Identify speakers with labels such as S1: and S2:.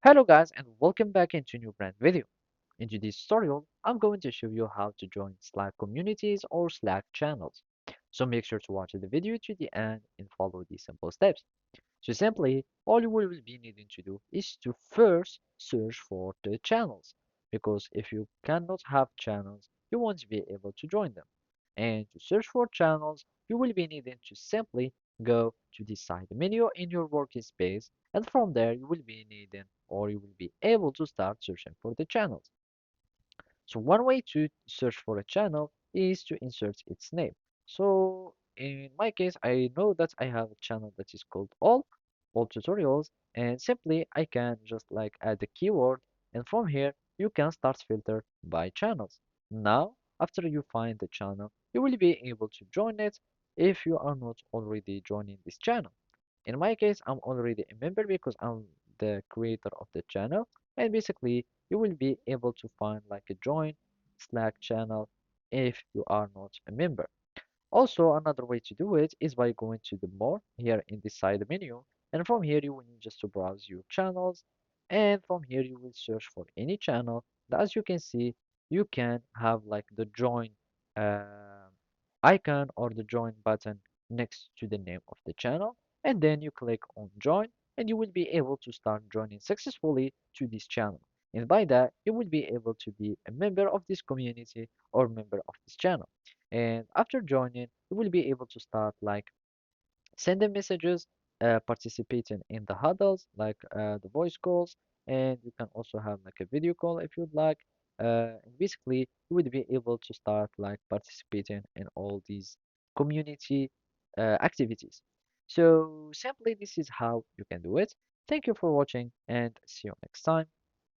S1: Hello guys and welcome back into a new brand video. In today's tutorial, I'm going to show you how to join Slack communities or Slack channels. So make sure to watch the video to the end and follow these simple steps. So simply, all you will be needing to do is to first search for the channels. Because if you cannot have channels, you won't be able to join them. And to search for channels, you will be needing to simply go to the side menu in your workspace, and from there you will be needing or you will be able to start searching for the channels. So one way to search for a channel is to insert its name. So in my case, I know that I have a channel that is called all tutorials, and simply I can just like add a keyword, and from here you can start filter by channels. Now, after you find the channel, you will be able to join it if you are not already joining this channel. In my case, I'm already a member because I'm the creator of the channel, and basically you will be able to find like a join Slack channel if you are not a member. Also, another way to do it is by going to the more here in the side menu, and from here you will need just to browse your channels, and from here you will search for any channel. As you can see, you can have like the join uh, icon or the join button next to the name of the channel, and then you click on join, and you will be able to start joining successfully to this channel. And by that, you will be able to be a member of this community or member of this channel. And after joining, you will be able to start like sending messages, participating in the huddles, like the voice calls, and you can also have like a video call if you'd like. And basically, you would be able to start like participating in all these community activities. So simply, this is how you can do it. Thank you for watching and see you next time.